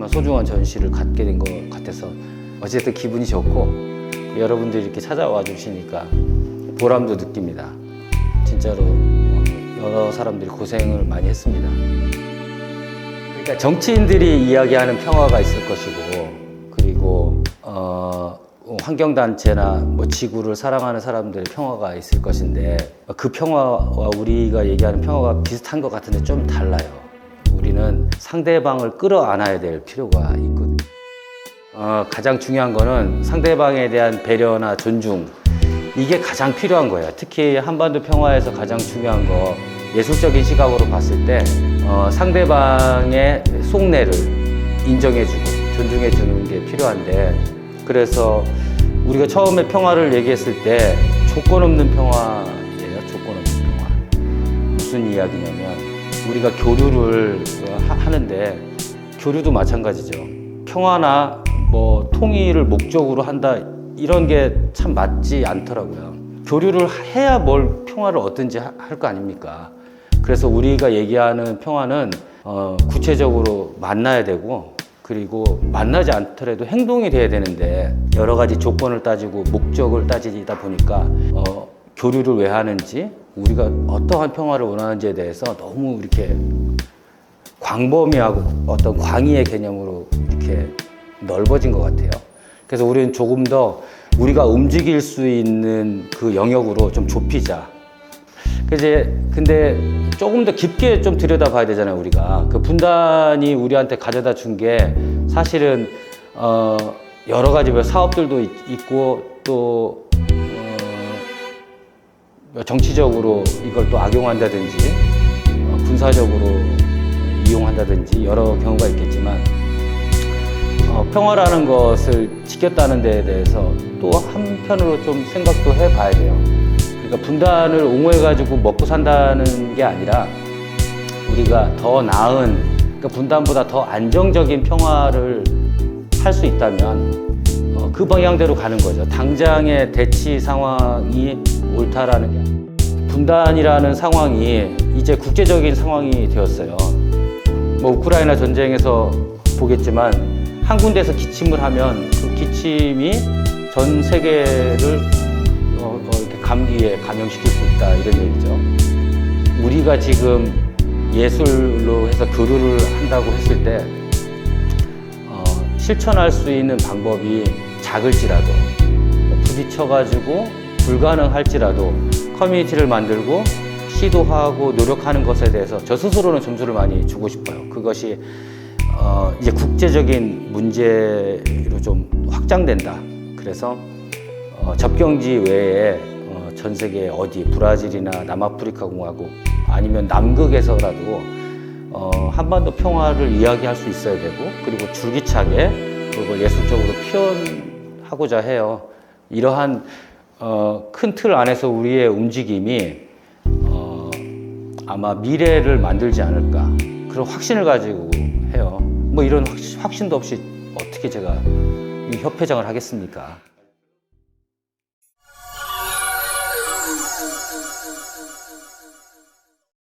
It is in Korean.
그렇지만 소중한 전시를 갖게 된 것 같아서 어쨌든 기분이 좋고, 여러분들이 이렇게 찾아와 주시니까 보람도 느낍니다. 진짜로 여러 사람들이 고생을 많이 했습니다. 그러니까 정치인들이 이야기하는 평화가 있을 것이고, 그리고 환경단체나 뭐 지구를 사랑하는 사람들의 평화가 있을 것인데, 그 평화와 우리가 얘기하는 평화가 비슷한 것 같은데 좀 달라요. 우리는 상대방을 끌어안아야 될 필요가 있거든요. 가장 중요한 거는 상대방에 대한 배려나 존중, 이게 가장 필요한 거예요. 특히 한반도 평화에서 가장 중요한 거, 예술적인 시각으로 봤을 때 상대방의 속내를 인정해주고 존중해주는 게 필요한데, 그래서 우리가 처음에 평화를 얘기했을 때 조건 없는 평화예요. 조건 없는 평화. 무슨 이야기냐면, 우리가 교류를 하는데 교류도 마찬가지죠. 평화나 뭐 통일을 목적으로 한다, 이런 게 참 맞지 않더라고요. 교류를 해야 뭘 평화를 얻든지 할 거 아닙니까? 그래서 우리가 얘기하는 평화는 구체적으로 만나야 되고, 그리고 만나지 않더라도 행동이 돼야 되는데, 여러 가지 조건을 따지고 목적을 따지다 보니까 교류를 왜 하는지, 우리가 어떠한 평화를 원하는지에 대해서 너무 이렇게 광범위하고 어떤 광의의 개념으로 이렇게 넓어진 것 같아요. 그래서 우리는 조금 더 우리가 움직일 수 있는 그 영역으로 좀 좁히자. 근데 조금 더 깊게 좀 들여다봐야 되잖아요. 우리가 그 분단이 우리한테 가져다 준 게 사실은 여러 가지 사업들도 있고, 또 정치적으로 이걸 또 악용한다든지 군사적으로 이용한다든지 여러 경우가 있겠지만, 평화라는 것을 지켰다는 데에 대해서 또 한편으로 좀 생각도 해봐야 돼요. 그러니까 분단을 옹호해가지고 먹고 산다는 게 아니라, 우리가 더 나은, 그러니까 분단보다 더 안정적인 평화를 할 수 있다면 그 방향대로 가는 거죠. 당장의 대치 상황이 옳다라는 게 아니라, 분단이라는 상황이 이제 국제적인 상황이 되었어요. 뭐 우크라이나 전쟁에서 보겠지만, 한 군데에서 기침을 하면 그 기침이 전 세계를 이렇게 감기에 감염시킬 수 있다, 이런 얘기죠. 우리가 지금 예술로 해서 교류를 한다고 했을 때 실천할 수 있는 방법이 작을지라도, 부딪혀가지고 불가능할지라도 커뮤니티를 만들고 시도하고 노력하는 것에 대해서 저 스스로는 점수를 많이 주고 싶어요. 그것이 이제 국제적인 문제로 좀 확장된다. 그래서 접경지 외에 전 세계 어디, 브라질이나 남아프리카 공화국 아니면 남극에서라도 한반도 평화를 이야기할 수 있어야 되고, 그리고 줄기차게 그걸 예술적으로 표현하고자 해요. 이러한 큰 틀 안에서 우리의 움직임이 아마 미래를 만들지 않을까, 그런 확신을 가지고 해요. 뭐 이런 확신도 없이 어떻게 제가 이 협회장을 하겠습니까?